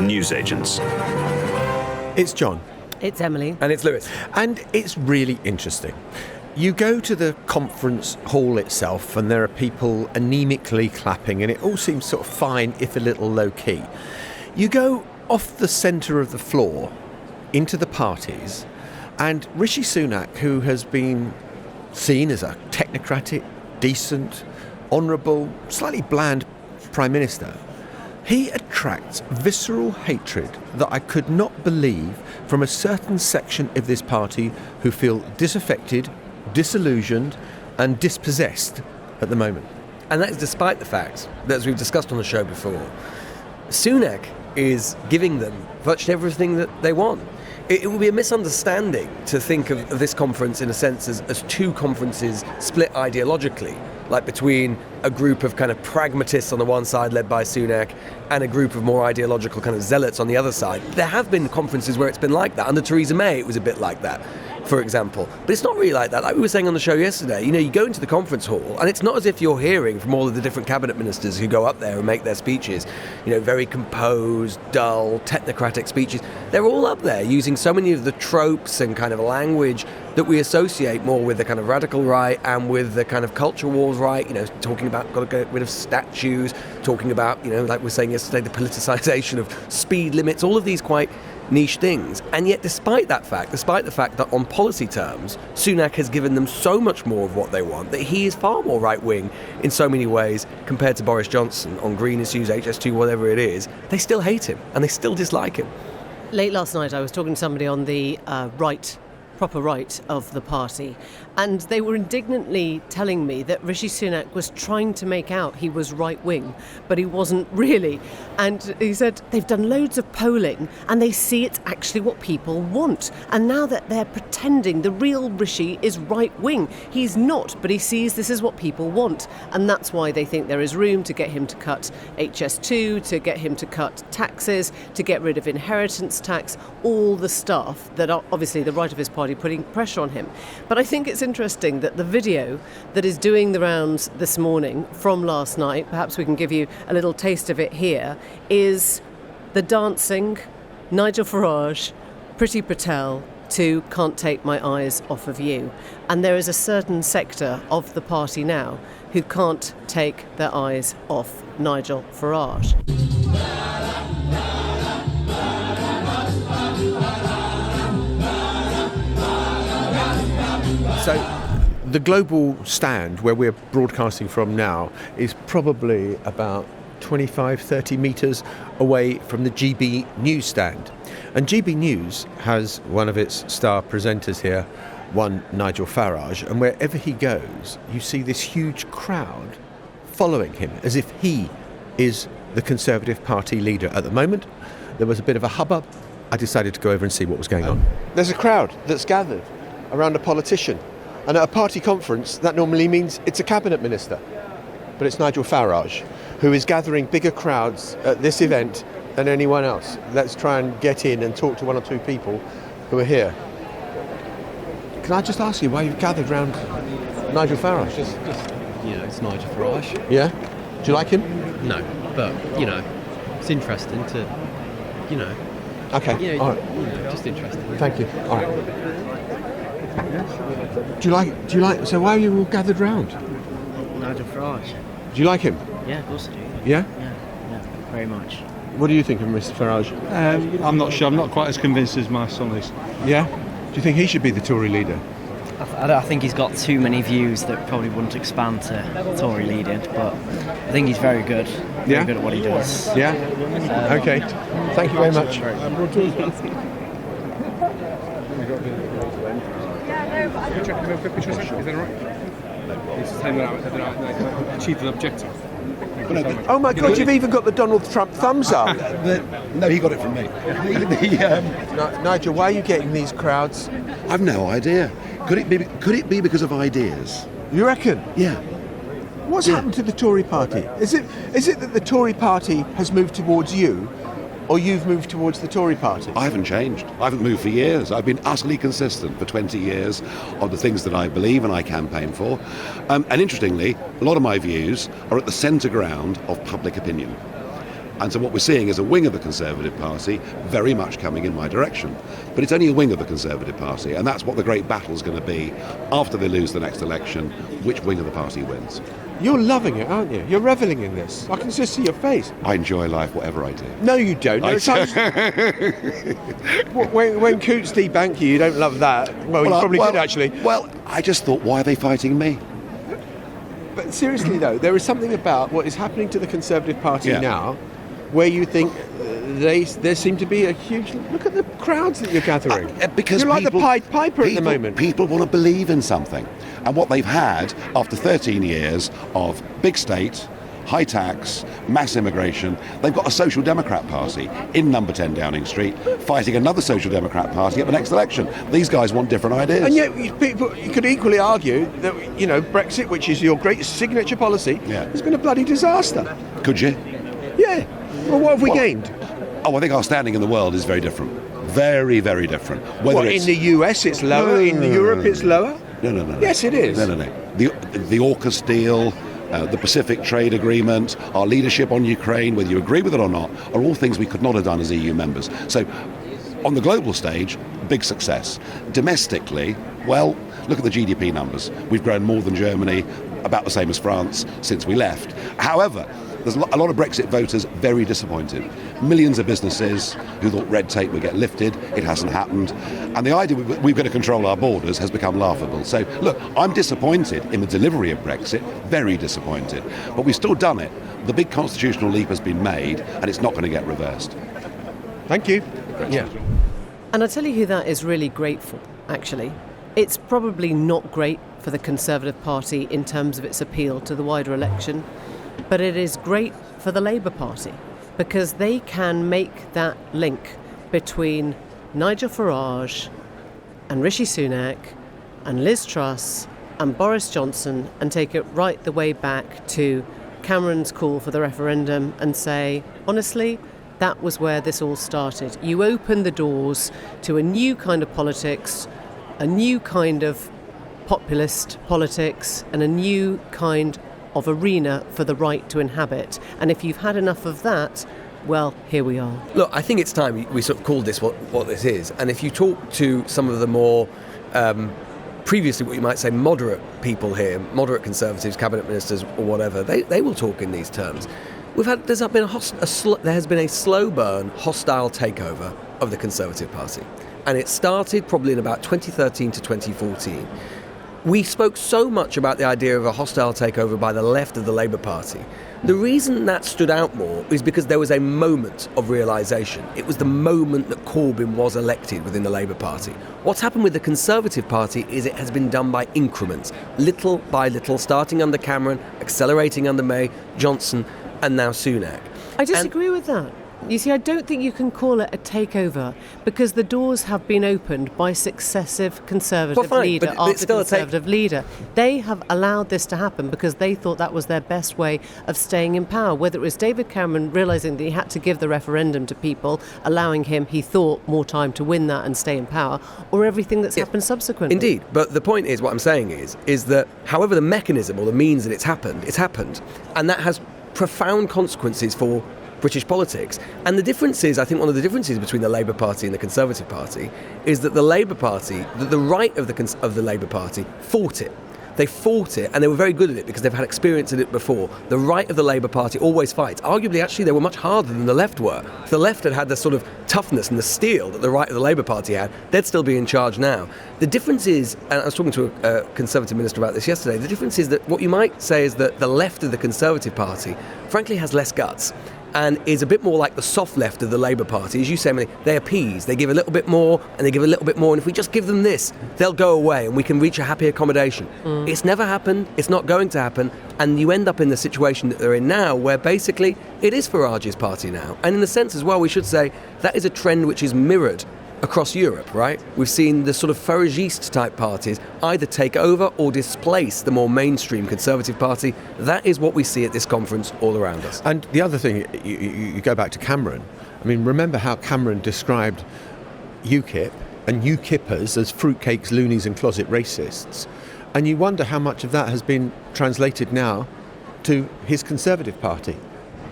London newsagents. It's John. It's Emily. And it's Lewis. And it's really interesting. You go to the conference hall itself and there are people anemically clapping and it all seems sort of fine, if a little low-key. You go off the centre of the floor into the parties and Rishi Sunak, who has been seen as a technocratic, decent, honourable, slightly bland Prime Minister, he attracts visceral hatred that I could not believe from a certain section of this party who feel disaffected, disillusioned and dispossessed at the moment. And that is despite the fact that, as we've discussed on the show before, Sunak is giving them virtually everything that they want. It would be a misunderstanding to think of this conference in a sense as two conferences split ideologically, like between a group of kind of pragmatists on the one side led by Sunak and a group of more ideological kind of zealots on the other side. There have been conferences where it's been like that. Under Theresa May it was a bit like that, for example. But it's not really like that. Like we were saying on the show yesterday, you go into the conference hall and it's not as if you're hearing from all of the different cabinet ministers who go up there and make their speeches, very composed, dull, technocratic speeches. They're all up there using so many of the tropes and kind of language that we associate more with the kind of radical right and with the kind of culture wars right, talking about got to get rid of statues, talking about, like we were saying yesterday, the politicisation of speed limits, all of these quite niche things. And yet despite the fact that on policy terms, Sunak has given them so much more of what they want, that he is far more right-wing in so many ways compared to Boris Johnson on green issues, HS2, whatever it is, they still hate him and they still dislike him. Late last night I was talking to somebody on the proper right of the party, and they were indignantly telling me that Rishi Sunak was trying to make out he was right-wing, but he wasn't really. And he said they've done loads of polling and they see it's actually what people want. And now that they're pretending the real Rishi is right-wing, he's not, but he sees this is what people want. And that's why they think there is room to get him to cut HS2, to get him to cut taxes, to get rid of inheritance tax, all the stuff that are obviously the right of his party putting pressure on him. But I think it's interesting that the video that is doing the rounds this morning from last night, perhaps we can give you a little taste of it here, is the dancing Nigel Farage, Priti Patel to Can't Take My Eyes Off of You. And there is a certain sector of the party now who can't take their eyes off Nigel Farage. So the global stand where we're broadcasting from now is probably about 25-30 metres away from the GB News stand. And GB News has one of its star presenters here, one Nigel Farage, and wherever he goes you see this huge crowd following him as if he is the Conservative Party leader. At the moment there was a bit of a hubbub. I decided to go over and see what was going on. There's a crowd that's gathered around a politician, and at a party conference that normally means it's a cabinet minister, but it's Nigel Farage who is gathering bigger crowds at this event than anyone else. Let's try and get in and talk to one or two people who are here. Can I just ask you why you've gathered around Nigel Farage? Just it's Nigel Farage. Yeah? Do you like him? No, but it's interesting to Okay, all right. Just interesting. Thank you. All right. Do you like, so why are you all gathered round? Nigel Farage. Do you like him? Yeah, of course I do. Yeah? Yeah, very much. What do you think of Mr. Farage? I'm not sure. I'm not quite as convinced as my son is. Yeah? Do you think he should be the Tory leader? I think he's got too many views that probably wouldn't expand to Tory leader, but I think he's very good. Very good at what he does. Yeah? Okay. Thank you very much. Achieved an objective. Oh my God, you've even got the Donald Trump thumbs up. No, he got it from me. Nigel, why are you getting these crowds? I've no idea. Could it be because of ideas? You reckon? Yeah. What's happened to the Tory party? Is it that the Tory party has moved towards you, or you've moved towards the Tory party? I haven't changed. I haven't moved for years. I've been utterly consistent for 20 years on the things that I believe and I campaign for. And interestingly, a lot of my views are at the centre ground of public opinion. And so what we're seeing is a wing of the Conservative Party very much coming in my direction. But it's only a wing of the Conservative Party, and that's what the great battle is going to be after they lose the next election, which wing of the party wins. You're loving it, aren't you? You're revelling in this. I can just see your face. I enjoy life, whatever I do. No, you don't. When Coots debank you, you don't love that. Well, you probably did, actually. Well, I just thought, why are they fighting me? But seriously, though, there is something about what is happening to the Conservative Party now where you think there seem to be a huge... Look at the crowds that you're gathering. Because you're like the Pied Piper at the moment. People want to believe in something. And what they've had after 13 years of big state, high tax, mass immigration, they've got a Social Democrat Party in number 10 Downing Street fighting another Social Democrat Party at the next election. These guys want different ideas. And yet you could equally argue that, Brexit, which is your great signature policy, has been a bloody disaster. Could you? Yeah. Well, what have we gained? Oh, I think our standing in the world is very different. Very, very different. In the US it's lower, in Europe it's lower? No. Yes, it is. No. The AUKUS deal, the Pacific Trade Agreement, our leadership on Ukraine, whether you agree with it or not, are all things we could not have done as EU members. So, on the global stage, big success. Domestically, well, look at the GDP numbers. We've grown more than Germany, about the same as France since we left. However, there's a lot of Brexit voters very disappointed. Millions of businesses who thought red tape would get lifted. It hasn't happened. And the idea we've got to control our borders has become laughable. So, look, I'm disappointed in the delivery of Brexit, very disappointed. But we've still done it. The big constitutional leap has been made, and it's not going to get reversed. Thank you. Yeah. And I'll tell you who that is really great for, actually. It's probably not great for the Conservative Party in terms of its appeal to the wider election, but it is great for the Labour Party because they can make that link between Nigel Farage and Rishi Sunak and Liz Truss and Boris Johnson and take it right the way back to Cameron's call for the referendum and say, honestly, that was where this all started. You opened the doors to a new kind of politics, a new kind of populist politics, and a new kind of arena for the right to inhabit. And if you've had enough of that, well, here we are. Look, I think it's time we sort of called this what this is. And if you talk to some of the more previously what you might say moderate people here, moderate Conservatives, cabinet ministers or whatever, they will talk in these terms. There has been a slow burn, hostile takeover of the Conservative Party. And it started probably in about 2013 to 2014. We spoke so much about the idea of a hostile takeover by the left of the Labour Party. The reason that stood out more is because there was a moment of realisation. It was the moment that Corbyn was elected within the Labour Party. What's happened with the Conservative Party is it has been done by increments, little by little, starting under Cameron, accelerating under May, Johnson, and now Sunak. I disagree with that. You see, I don't think you can call it a takeover because the doors have been opened by successive Conservative leader after Conservative leader. They have allowed this to happen because they thought that was their best way of staying in power. Whether it was David Cameron realising that he had to give the referendum to people, allowing him, he thought, more time to win that and stay in power, or everything that's happened subsequently. Indeed, but the point is, what I'm saying is that however the mechanism or the means that it's happened, and that has profound consequences for British politics. And the difference is, I think one of the differences between the Labour Party and the Conservative Party is that the Labour Party, the right of the Labour Party fought it. They fought it, and they were very good at it because they've had experience in it before. The right of the Labour Party always fights. Arguably, actually, they were much harder than the left were. If the left had the sort of toughness and the steel that the right of the Labour Party had, they'd still be in charge now. The difference is, and I was talking to a Conservative minister about this yesterday, the difference is that what you might say is that the left of the Conservative Party, frankly, has less guts and is a bit more like the soft left of the Labour Party. As you say, Emily, they appease, they give a little bit more, and they give a little bit more, and if we just give them this, they'll go away and we can reach a happy accommodation. It's never happened, it's not going to happen, and you end up in the situation that they're in now, where basically it is Farage's party now. And in a sense as well, we should say, that is a trend which is mirrored across Europe, right? We've seen the sort of Faragist type parties either take over or displace the more mainstream Conservative Party. That is what we see at this conference all around us. And the other thing, you go back to Cameron. I mean, remember how Cameron described UKIP and UKIPers as fruitcakes, loonies and closet racists. And you wonder how much of that has been translated now to his Conservative Party.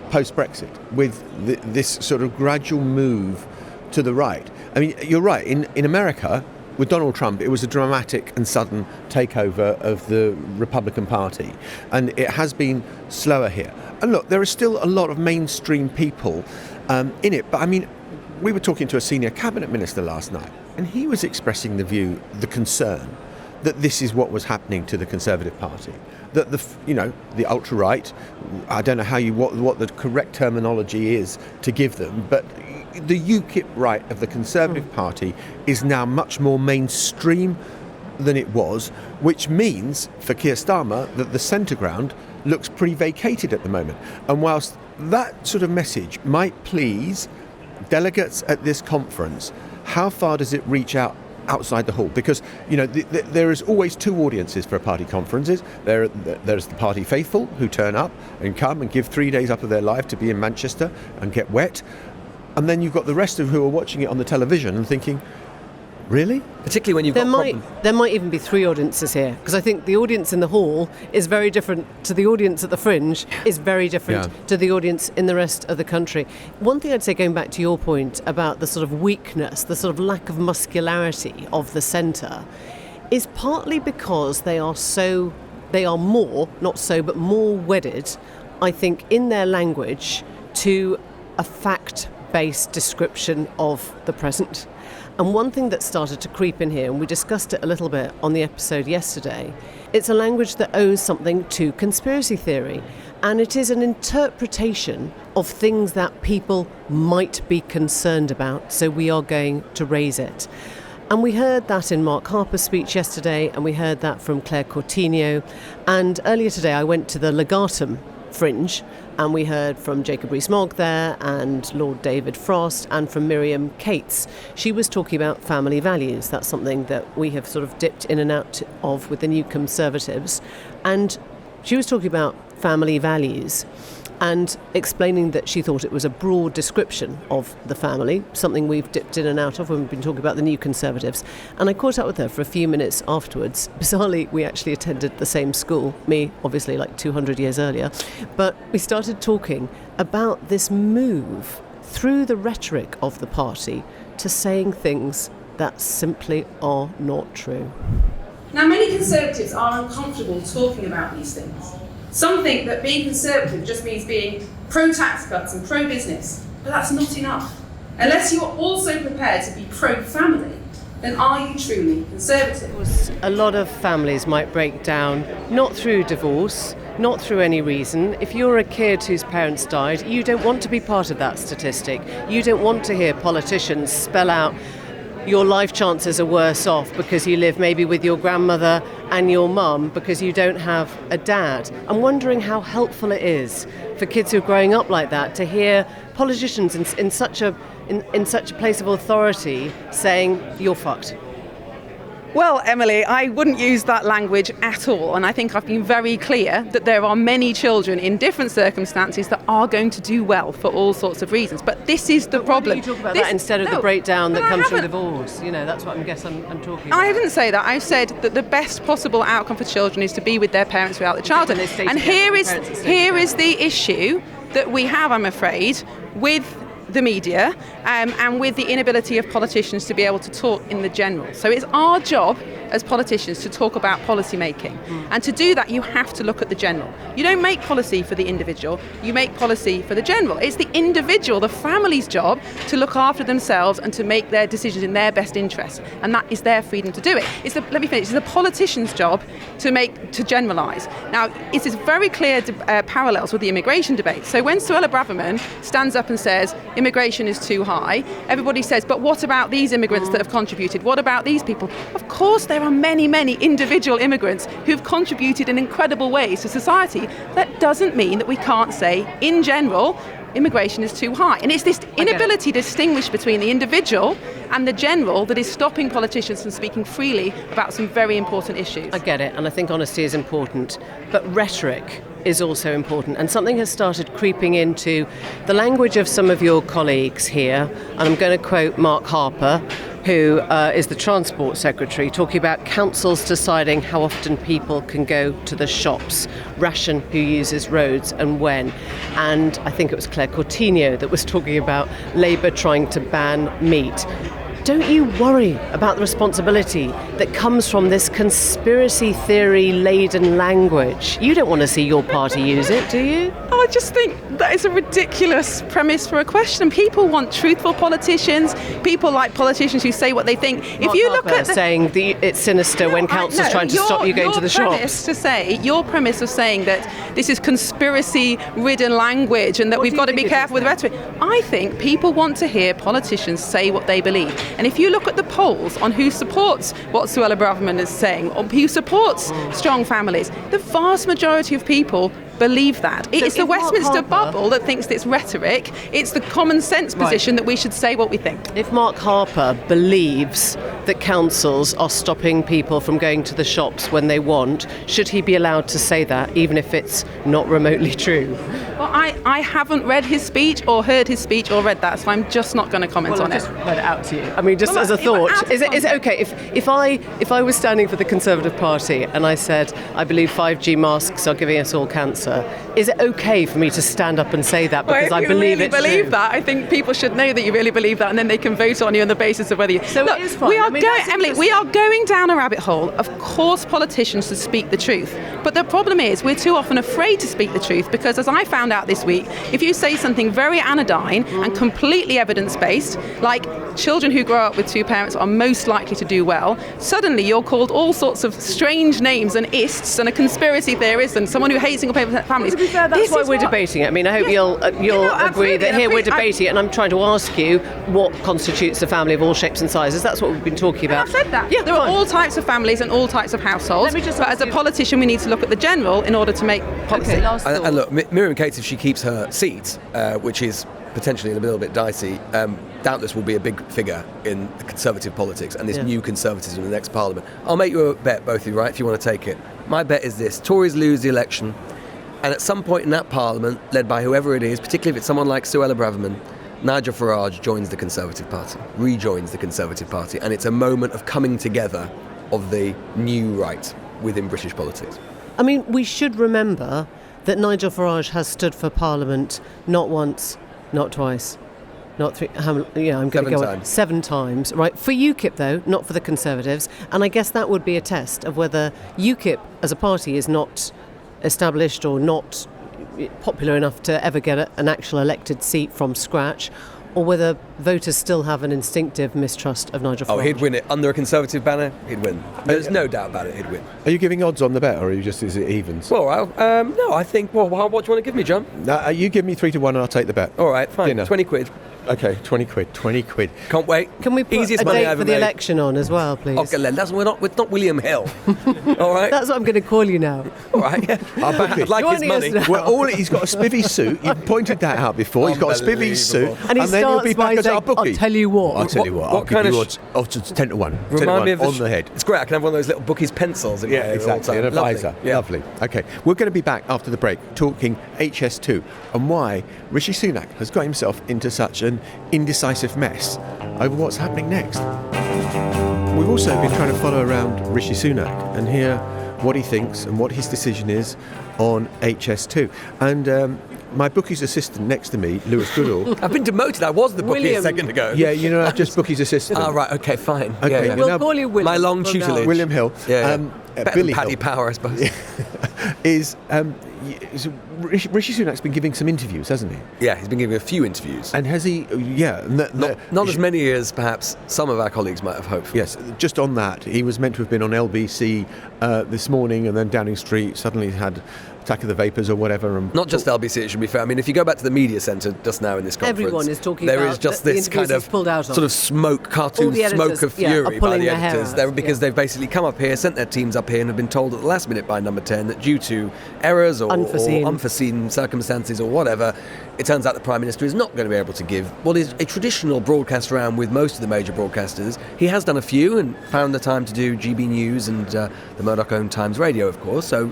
post-Brexit, with this sort of gradual move to the right. I mean, you're right, in America, with Donald Trump, it was a dramatic and sudden takeover of the Republican Party, and it has been slower here. And look, there are still a lot of mainstream people in it, but I mean, we were talking to a senior cabinet minister last night, and he was expressing the concern that this is what was happening to the Conservative Party, that the ultra-right, I don't know what the correct terminology is to give them, but the UKIP right of the Conservative Party is now much more mainstream than it was, which means for Keir Starmer that the centre ground looks pretty vacated at the moment. And whilst that sort of message might please delegates at this conference, how far does it reach outside the hall? Because there is always two audiences for a party conferences. There's the party faithful who turn up and come and give 3 days up of their life to be in Manchester and get wet, and then you've got the rest of who are watching it on the television and thinking, really? Particularly when you've there might even be three audiences here, because I think the audience in the hall is very different to the audience at the Fringe, is very different to the audience in the rest of the country. One thing I'd say, going back to your point about the sort of weakness, the sort of lack of muscularity of the centre, is partly because they are more, not so, but more wedded, I think, in their language to a fact-based description of the present. And one thing that started to creep in here, and we discussed it a little bit on the episode yesterday, it's a language that owes something to conspiracy theory. And it is an interpretation of things that people might be concerned about. So we are going to raise it. And we heard that in Mark Harper's speech yesterday, and we heard that from Claire Coutinho. And earlier today, I went to the Legatum Fringe, and we heard from Jacob Rees-Mogg there, and Lord David Frost, and from Miriam Cates. She was talking about family values. That's something that we have sort of dipped in and out of with the new Conservatives. And she was talking about family values and explaining that she thought it was a broad description of the family, something we've dipped in and out of when we've been talking about the new Conservatives. And I caught up with her for a few minutes afterwards. Bizarrely, we actually attended the same school, me obviously like 200 years earlier, but we started talking about this move through the rhetoric of the party to saying things that simply are not true. Now, many Conservatives are uncomfortable talking about these things. Some think that being Conservative just means being pro-tax cuts and pro-business, but that's not enough. Unless you are also prepared to be pro-family, then are you truly Conservative? A lot of families might break down, not through divorce, not through any reason. If you're a kid whose parents died, you don't want to be part of that statistic. You don't want to hear politicians spell out your life chances are worse off because you live maybe with your grandmother and your mum because you don't have a dad. I'm wondering how helpful it is for kids who are growing up like that to hear politicians in such a place of authority saying, you're fucked. Well, Emily, I wouldn't use that language at all, and I think I've been very clear that there are many children in different circumstances that are going to do well for all sorts of reasons, but this is the problem. Why don't you talk about that instead of the breakdown that comes from divorce? That's what I'm talking about. I didn't say that. I've said that the best possible outcome for children is to be with their parents throughout the childhood. And here is the issue that we have, I'm afraid, with the media and with the inability of politicians to be able to talk in the general. So it's our job as politicians to talk about policy making. And to do that, you have to look at the general. You don't make policy for the individual, you make policy for the general. It's the individual, the family's job to look after themselves and to make their decisions in their best interest. And that is their freedom to do it. Let me finish. It's the politician's job to generalise. Now, it is very clear parallels with the immigration debate. So when Suella Braverman stands up and says immigration is too high, everybody says, but what about these immigrants that have contributed? What about these people? Of course, there are many, many individual immigrants who've contributed in incredible ways to society. That doesn't mean that we can't say, in general, immigration is too high. And it's this inability to distinguish between the individual and the general that is stopping politicians from speaking freely about some very important issues. I get it, and I think honesty is important, but rhetoric is also important, and something has started creeping into the language of some of your colleagues here, and I'm going to quote Mark Harper, who is the Transport Secretary, talking about councils deciding how often people can go to the shops, ration who uses roads and when. And I think it was Claire Coutinho that was talking about Labour trying to ban meat. Don't you worry about the responsibility that comes from this conspiracy theory-laden language? You don't want to see your party use it, do you? I just think that is a ridiculous premise for a question. People want truthful politicians. People like politicians who say what they think. If you look at saying it's sinister when council's trying to stop you going to the shops. Your premise of saying that this is conspiracy-ridden language and that we've got to be careful with rhetoric. I think people want to hear politicians say what they believe. And if you look at the polls on who supports what Suella Braverman is saying, or who supports strong families, the vast majority of people believe that. It's the Westminster bubble that thinks it's rhetoric. It's the common sense position that we should say what we think. If Mark Harper believes that councils are stopping people from going to the shops when they want, should he be allowed to say that, even if it's not remotely true? Well, I haven't read his speech or heard his speech or read that, so I'm just not going to comment on it. I'll just read it out to you. I mean, just as a thought. Is it okay if I was standing for the Conservative Party and I said I believe 5G masks are giving us all cancer? Is it okay for me to stand up and say that because I believe it's true? If you really believe that, I think people should know that you really believe that, and then they can vote on you on the basis of whether you... So Look, it is fine. Emily, we are going down a rabbit hole. Of course politicians should speak the truth. But the problem is we're too often afraid to speak the truth because, as I found out this week, if you say something very anodyne and completely evidence-based, like children who grow up with two parents are most likely to do well, suddenly you're called all sorts of strange names and ists and a conspiracy theorist and someone who hates single-parent families. To be fair, that's why we're debating it. I mean, I hope you'll agree that here we're debating it, and I'm trying to ask you what constitutes a family of all shapes and sizes. That's what we've been talking about. I've said that. Yeah, there are all types of families and all types of households. But as a politician, we need to look at the general in order to make policy. Okay, and look, Miriam Cates, if she keeps her seat, which is potentially a little bit dicey, doubtless will be a big figure in the Conservative politics and this new Conservatism in the next Parliament. I'll make you a bet, both of you, right, if you want to take it. My bet is this: Tories lose the election, and at some point in that Parliament, led by whoever it is, particularly if it's someone like Suella Braverman, Nigel Farage joins the Conservative Party, rejoins the Conservative Party, and it's a moment of coming together of the new right within British politics. I mean, we should remember that Nigel Farage has stood for Parliament not once, not twice, not three, I'm going to go 7 times, right? For UKIP, though, not for the Conservatives. And I guess that would be a test of whether UKIP as a party is not established or not popular enough to ever get an actual elected seat from scratch, or whether voters still have an instinctive mistrust of Nigel Farage. Oh, he'd win it. Under a Conservative banner, he'd win. There's no doubt about it, he'd win. Are you giving odds on the bet, or is it evens? Well, no, I think, what do you want to give me, John? You give me 3-1 and I'll take the bet. All right, fine. Dinner. 20 quid. Okay, 20 quid. Can't wait. Can we put Easiest a money date I ever for the made. election on as well, please? Okay, Len, we're not William Hill. All right? That's what I'm going to call you now. All right, yeah. I'd like his money. He's got a spivvy suit. You've pointed that out before. He's got a spivvy suit. And he then he'll be back as our bookie. I'll tell you what. I'll tell you what. I'll give you odds 10-1. Remind me of on the head. It's great. I can have one of those little bookies' pencils in my ear exactly. all the An time. advisor. Yeah. Lovely. Okay, we're going to be back after the break talking HS2 and why Rishi Sunak has got himself into such an indecisive mess over what's happening next. We've also been trying to follow around Rishi Sunak and hear what he thinks and what his decision is on HS2. And my bookie's assistant next to me, Lewis Goodall. I've been demoted. I was the bookie William. a second ago. Yeah, I'm just bookie's assistant. Oh, right. Okay, fine. Okay, yeah. We'll call you William. My long tutelage. William Hill. Yeah. Better Billy than Paddy Hill. Power, I suppose. Rishi Sunak's been giving some interviews, hasn't he? Yeah, he's been giving a few interviews. And has he? Yeah. Not as many as perhaps some of our colleagues might have hoped for. Yes, just on that, he was meant to have been on LBC this morning, and then Downing Street suddenly had Attack of the Vapors or whatever. And not just LBC, it should be fair. I mean, if you go back to the media centre just now in this conference, everyone is talking there about is just the this kind of pulled out sort of smoke, cartoon smoke of fury by the editors. Because they've basically come up here, sent their teams up here, and have been told at the last minute by Number 10 that due to errors or unforeseen circumstances or whatever, it turns out the Prime Minister is not going to be able to give what is a traditional broadcast round with most of the major broadcasters. He has done a few and found the time to do GB News and the Murdoch-owned Times Radio, of course, so,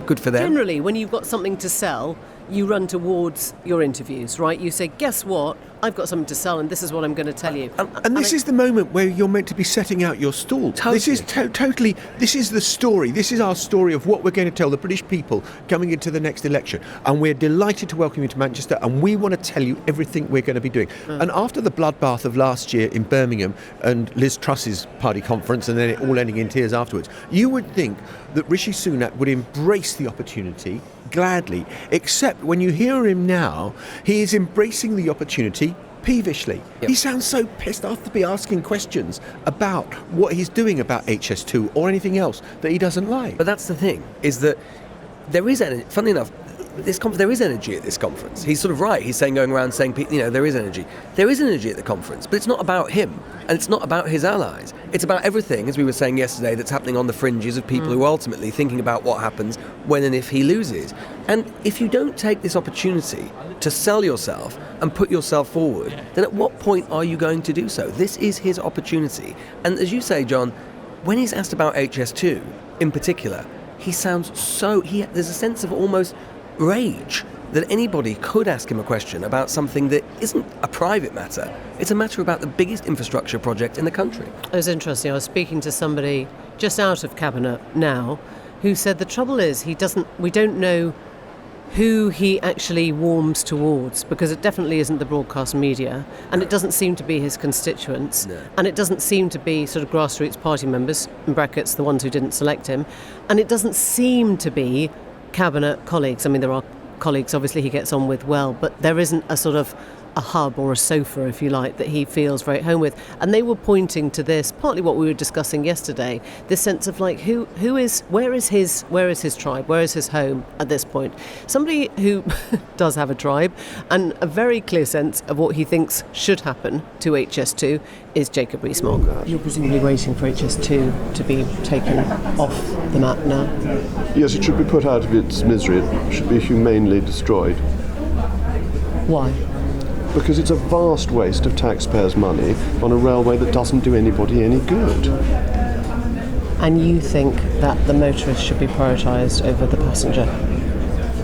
good for them. Generally, when you've got something to sell, you run towards your interviews, right? You say, guess what? I've got something to sell and this is what I'm going to tell you. And this is the moment where you're meant to be setting out your stall. Totally. This is totally, this is the story. This is our story of what we're going to tell the British people coming into the next election. And we're delighted to welcome you to Manchester, and we want to tell you everything we're going to be doing. And after the bloodbath of last year in Birmingham and Liz Truss's party conference and then it all ending in tears afterwards, you would think that Rishi Sunak would embrace the opportunity gladly, except when you hear him now, he is embracing the opportunity peevishly. Yep. He sounds so pissed off to be asking questions about what he's doing about HS2 or anything else that he doesn't like. But that's the thing, is that there is energy. Funnily enough, there is energy at this conference. He's sort of right. He's saying, going around saying, there is energy. There is energy at the conference, but it's not about him, and it's not about his allies. It's about everything, as we were saying yesterday, that's happening on the fringes of people who are ultimately thinking about what happens when and if he loses. And if you don't take this opportunity to sell yourself and put yourself forward, then at what point are you going to do so? This is his opportunity. And as you say, John, when he's asked about HS2 in particular, he sounds there's a sense of almost rage that anybody could ask him a question about something that isn't a private matter. It's a matter about the biggest infrastructure project in the country. It was interesting. I was speaking to somebody just out of cabinet now who said the trouble is we don't know who he actually warms towards, because it definitely isn't the broadcast media, and it doesn't seem to be his constituents, and it doesn't seem to be sort of grassroots party members, in brackets the ones who didn't select him, and it doesn't seem to be cabinet colleagues. I mean, there are colleagues obviously he gets on with well, but there isn't a sort of a hub or a sofa, if you like, that he feels very at home with. And they were pointing to this, partly what we were discussing yesterday, this sense of like where is his tribe, where is his home at this point? Somebody who does have a tribe and a very clear sense of what he thinks should happen to HS2 is Jacob Rees-Mogg. You're presumably waiting for HS2 to be taken off the map now? Yes, it should be put out of its misery. It should be humanely destroyed. Why? Because it's a vast waste of taxpayers' money on a railway that doesn't do anybody any good. And you think that the motorist should be prioritised over the passenger?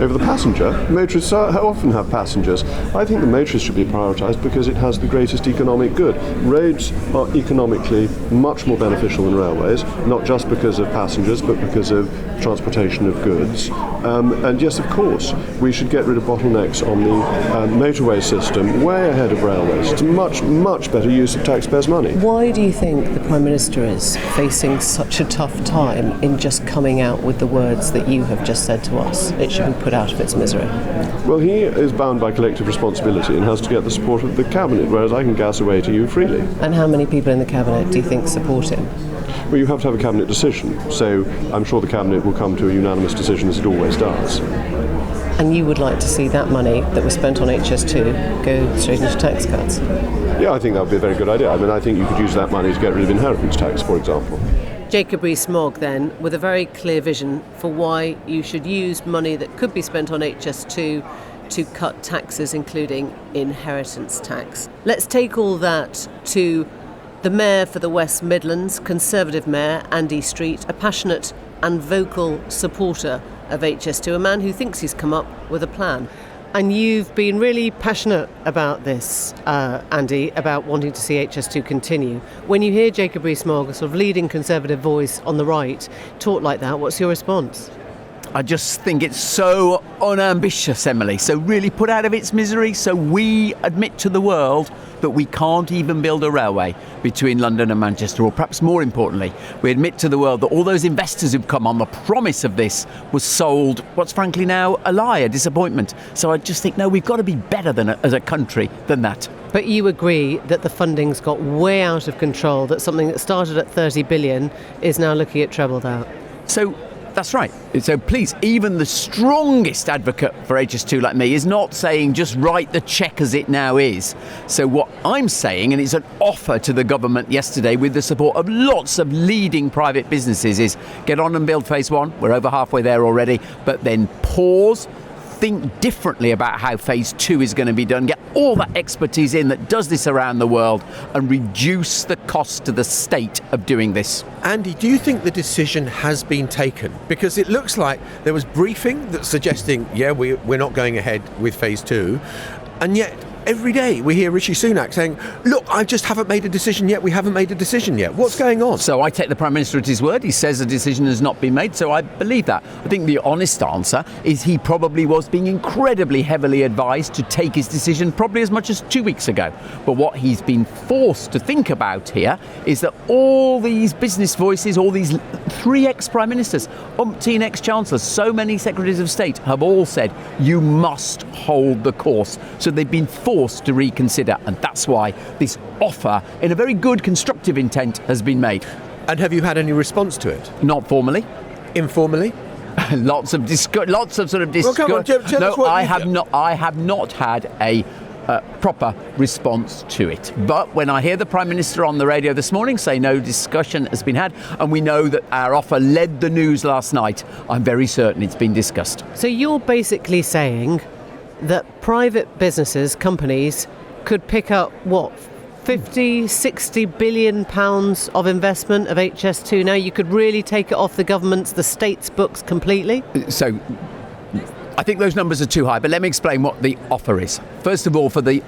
Over the passenger? Motorists often have passengers. I think the motorist should be prioritised because it has the greatest economic good. Roads are economically much more beneficial than railways, not just because of passengers, but because of transportation of goods. And yes, of course, we should get rid of bottlenecks on the motorway system way ahead of railways. It's a much, much better use of taxpayers' money. Why do you think the Prime Minister is facing such a tough time in just coming out with the words that you have just said to us? It should be put out of its misery. Well, he is bound by collective responsibility and has to get the support of the Cabinet, whereas I can gas away to you freely. And how many people in the Cabinet do you think support him? Well, you have to have a Cabinet decision, so I'm sure the Cabinet will come to a unanimous decision, as it always does. And you would like to see that money that was spent on HS2 go straight into tax cuts? Yeah, I think that would be a very good idea. I mean, I think you could use that money to get rid of inheritance tax, for example. Jacob Rees-Mogg, then, with a very clear vision for why you should use money that could be spent on HS2 to cut taxes, including inheritance tax. Let's take all that to the Mayor for the West Midlands, Conservative Mayor Andy Street, a passionate and vocal supporter of HS2, a man who thinks he's come up with a plan. And you've been really passionate about this, Andy, about wanting to see HS2 continue. When you hear Jacob Rees-Mogg, a sort of leading Conservative voice on the right, talk like that, what's your response? I just think it's so unambitious, Emily, so really put out of its misery, so we admit to the world that we can't even build a railway between London and Manchester, or perhaps more importantly, we admit to the world that all those investors who've come on the promise of this was sold what's frankly now a lie, a disappointment. So I just think, no, we've got to be better as a country than that. But you agree that the funding's got way out of control, that something that started at 30 billion is now looking at trebled out? So that's right. So please, even the strongest advocate for HS2 like me is not saying just write the cheque as it now is. So what I'm saying, and it's an offer to the government yesterday with the support of lots of leading private businesses, is get on and build phase one. We're over halfway there already. But then pause, think differently about how phase 2 is going to be done, get all that expertise in that does this around the world, and reduce the cost to the state of doing this. Andy, do you think the decision has been taken? Because it looks like there was briefing that's suggesting, we're not going ahead with phase 2, and yet every day we hear Rishi Sunak saying, look, I just haven't made a decision yet, we haven't made a decision yet. What's going on? So I take the Prime Minister at his word. He says a decision has not been made, so I believe that. I think the honest answer is he probably was being incredibly heavily advised to take his decision probably as much as 2 weeks ago. But what he's been forced to think about here is that all these business voices, all these 3 ex-Prime Ministers, umpteen ex-Chancellors, so many Secretaries of State have all said, you must hold the course. So they've been forced to reconsider, and that's why this offer, in a very good constructive intent, has been made. And have you had any response to it? Not formally. Informally? Lots of sort of discussion. Well, come on, tell us what I have not had a proper response to it. But when I hear the Prime Minister on the radio this morning say no discussion has been had, and we know that our offer led the news last night, I'm very certain it's been discussed. So you're basically saying that private businesses, companies, could pick up, 50, 60 billion pounds of investment of HS2 now? You could really take it off the state's books completely? So I think those numbers are too high, but let me explain what the offer is. First of all, for the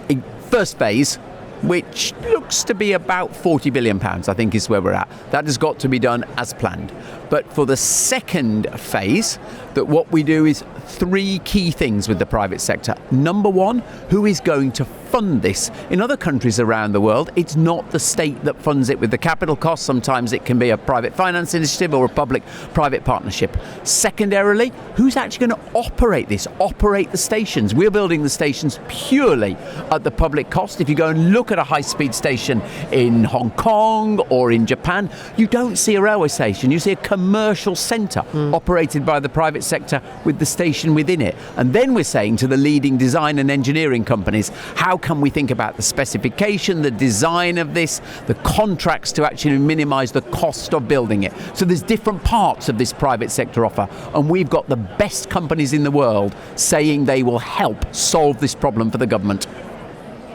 first phase, which looks to be about £40 billion, I think is where we're at. That has got to be done as planned. But for the second phase, that what we do is 3 key things with the private sector. Number 1, who is going to fund this? In other countries around the world, it's not the state that funds it with the capital costs. Sometimes it can be a private finance initiative or a public-private partnership. Secondarily, who's actually going to operate this, operate the stations? We're building the stations purely at the public cost. If you go and look at a high-speed station in Hong Kong or in Japan, you don't see a railway station. You see a commercial centre operated by the private sector with the station within it. And then we're saying to the leading design and engineering companies, how can we think about the specification, the design of this, the contracts to actually minimise the cost of building it? So there's different parts of this private sector offer, and we've got the best companies in the world saying they will help solve this problem for the government.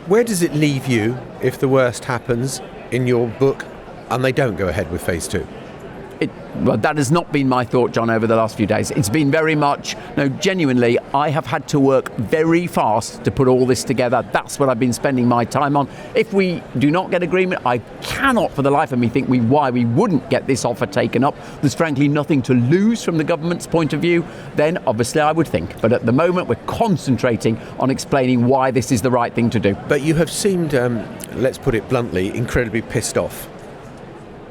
Where does it leave you if the worst happens in your book and they don't go ahead with phase 2? Well, that has not been my thought, John, over the last few days. It's been very much, genuinely, I have had to work very fast to put all this together. That's what I've been spending my time on. If we do not get agreement, I cannot for the life of me think why we wouldn't get this offer taken up. There's frankly nothing to lose from the government's point of view. Then, obviously, I would think. But at the moment, we're concentrating on explaining why this is the right thing to do. But you have seemed, let's put it bluntly, incredibly pissed off.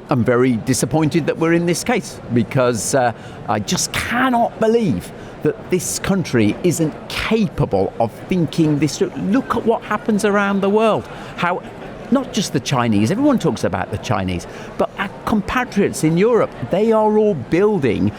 I'm very disappointed that we're in this case, because I just cannot believe that this country isn't capable of thinking this through. Look at what happens around the world. How not just the Chinese, everyone talks about the Chinese, but our compatriots in Europe, they are all building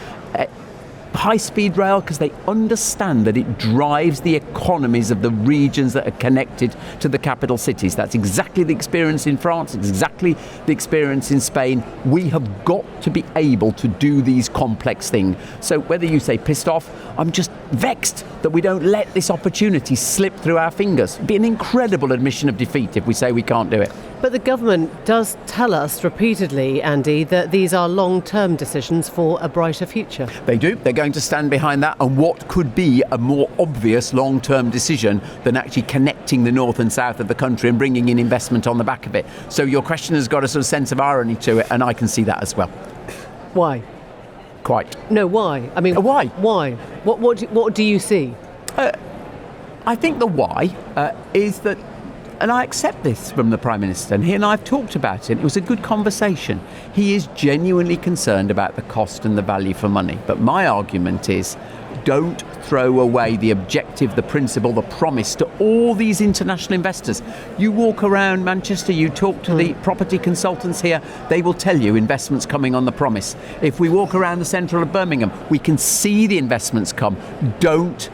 high-speed rail because they understand that it drives the economies of the regions that are connected to the capital cities. That's exactly the experience in France, exactly the experience in Spain. We have got to be able to do these complex things. So whether you say pissed off, I'm just vexed that we don't let this opportunity slip through our fingers. It'd be an incredible admission of defeat if we say we can't do it. But the government does tell us repeatedly, Andy, that these are long-term decisions for a brighter future. They do. They're going to stand behind that. And what could be a more obvious long-term decision than actually connecting the north and south of the country and bringing in investment on the back of it? So your question has got a sort of sense of irony to it, and I can see that as well. Why? Quite. No, why? I mean, why? Why? What do you see? I think the why is that, and I accept this from the Prime Minister, and he and I have talked about it. It was a good conversation. He is genuinely concerned about the cost and the value for money. But my argument is, don't throw away the objective, the principle, the promise to all these international investors. You walk around Manchester, you talk to the property consultants here, they will tell you investments coming on the promise. If we walk around the centre of Birmingham, we can see the investments come. Don't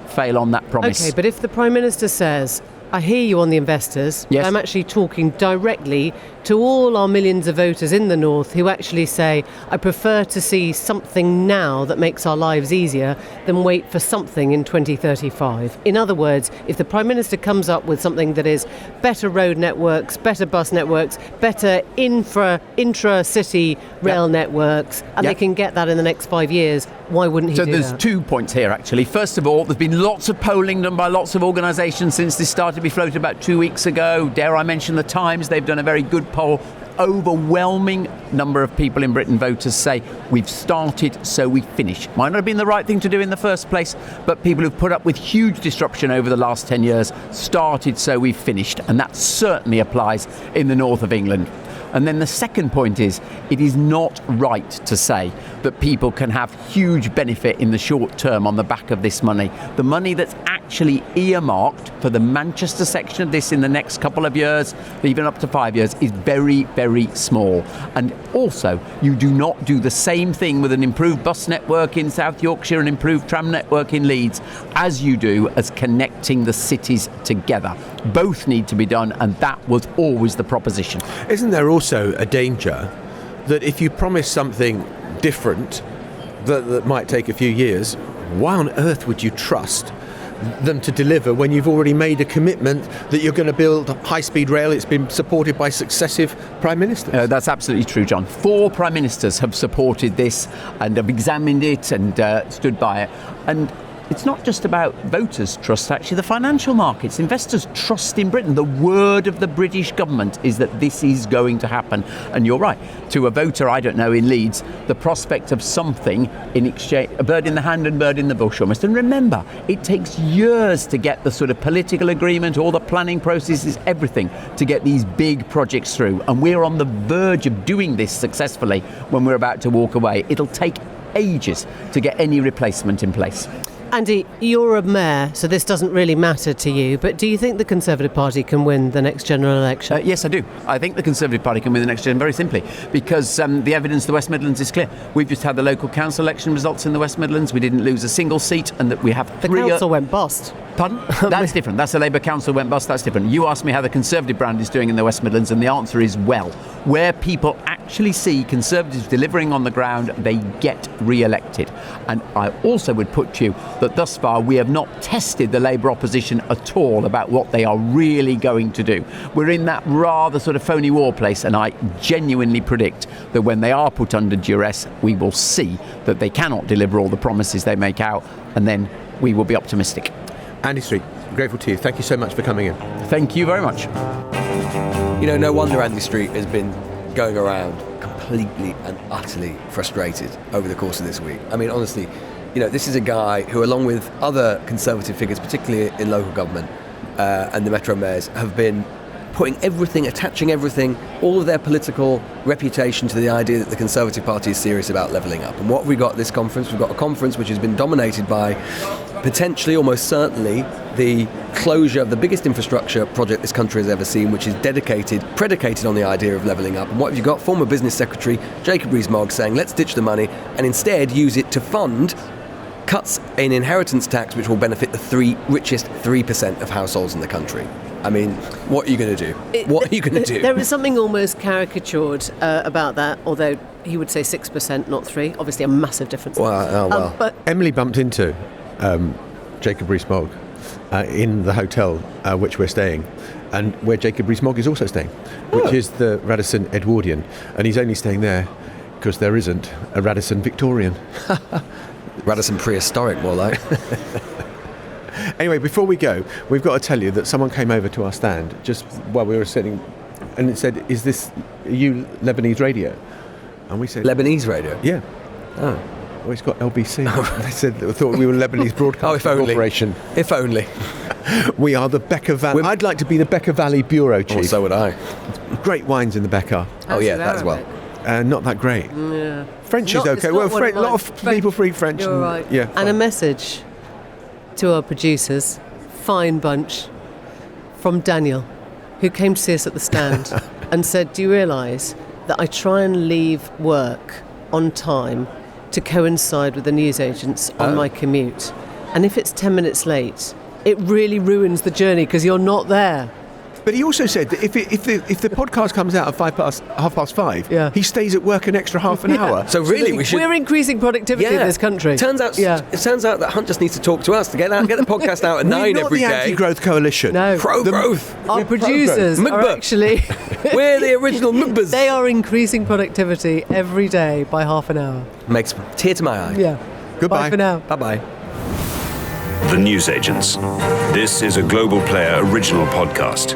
fail on that promise. Okay, but if the Prime Minister says I hear you on the investors. Yes. I'm actually talking directly to all our millions of voters in the north who actually say, I prefer to see something now that makes our lives easier than wait for something in 2035. In other words, if the Prime Minister comes up with something that is better road networks, better bus networks, better intra-city rail networks, and they can get that in the next 5 years, why wouldn't he do that? So there's 2 points here, actually. First of all, there's been lots of polling done by lots of organisations since this started to be floated about 2 weeks ago. Dare I mention the Times? They've done a very good poll. Overwhelming number of people in Britain, voters, say we've started, so we finish. Might not have been the right thing to do in the first place, but people who've put up with huge disruption over the last 10 years started, so we've finished. And that certainly applies in the north of England. And then the second point is, it is not right to say that people can have huge benefit in the short term on the back of this money. The money that's actually earmarked for the Manchester section of this in the next couple of years, even up to 5 years, is very, very small. And also, you do not do the same thing with an improved bus network in South Yorkshire and improved tram network in Leeds as you do as connecting the cities together. Both need to be done, and that was always the proposition. Isn't there also a danger that if you promise something different that might take a few years, why on earth would you trust them to deliver when you've already made a commitment that you're going to build high-speed rail? It's been supported by successive prime ministers. That's absolutely true, John. 4 prime ministers have supported this and have examined it and stood by it. And it's not just about voters' trust, actually. The financial markets, investors trust in Britain. The word of the British government is that this is going to happen. And you're right. To a voter, I don't know, in Leeds, the prospect of something in exchange, a bird in the hand and bird in the bush almost. And remember, it takes years to get the sort of political agreement, all the planning processes, everything, to get these big projects through. And we're on the verge of doing this successfully when we're about to walk away. It'll take ages to get any replacement in place. Andy, you're a mayor, so this doesn't really matter to you, but do you think the Conservative Party can win the next general election? Yes, I do. I think the Conservative Party can win the next general very simply because the evidence in the West Midlands is clear. We've just had the local council election results in the West Midlands. We didn't lose a single seat, and that we have the council went bust. Pardon? That's different. That's the Labour council went bust. That's different. You asked me how the Conservative brand is doing in the West Midlands, and the answer is well. Where people actually see Conservatives delivering on the ground, they get re-elected. And I also would put to you that thus far we have not tested the Labour opposition at all about what they are really going to do. We're in that rather sort of phony war place, and I genuinely predict that when they are put under duress, we will see that they cannot deliver all the promises they make out, and then we will be optimistic. Andy Street, grateful to you. Thank you so much for coming in. Thank you very much. You know, no wonder Andy Street has been going around completely and utterly frustrated over the course of this week. I mean, honestly, you know, this is a guy who, along with other Conservative figures, particularly in local government and the Metro mayors, have been putting everything, attaching everything, all of their political reputation to the idea that the Conservative Party is serious about levelling up. And what have we got at this conference? We've got a conference which has been dominated by potentially, almost certainly, the closure of the biggest infrastructure project this country has ever seen, which is predicated on the idea of levelling up. And what have you got? Former Business Secretary Jacob Rees-Mogg saying, let's ditch the money and instead use it to fund cuts in inheritance tax, which will benefit the richest 3% of households in the country. I mean, what are you going to do? What are you going to do? There is something almost caricatured about that, although he would say 6%, not 3%. Obviously, a massive difference. Well. But Emily bumped into Jacob Rees-Mogg in the hotel which we're staying, and where Jacob Rees-Mogg is also staying, which is the Radisson Edwardian, and he's only staying there because there isn't a Radisson Victorian. Radisson prehistoric, more like. Anyway, before we go, we've got to tell you that someone came over to our stand just while we were sitting, and it said, "Is this you Lebanese radio?" And we said, "Lebanese radio." Yeah. Oh. Well, it's got LBC. They said they thought we were Lebanese Broadcasting Corporation. If only. We are the Becker Valley. I'd like to be the Becker Valley bureau chief. Oh, so would I. Great wines in the Becker. Oh yeah, that as well. Not that great. Yeah. French is okay. Well, a lot of people speak French. You're right. Yeah. And a message to our producers, fine bunch, from Daniel, who came to see us at the stand and said, do you realise that I try and leave work on time to coincide with the newsagents on my commute? And if it's 10 minutes late, it really ruins the journey because you're not there. But he also said that if the podcast comes out at 5:30, he stays at work an extra half an hour. So really, we're increasing productivity in this country. It turns out that Hunt just needs to talk to us to get the podcast out at 9 every day. We're not the Anti-Growth Coalition. No. Pro-growth. Our producers are actually... We're the original Mugbas. They are increasing productivity every day by half an hour. Makes a tear to my eye. Yeah. Goodbye. Bye for now. Bye-bye. The Newsagents. This is a Global Player original podcast.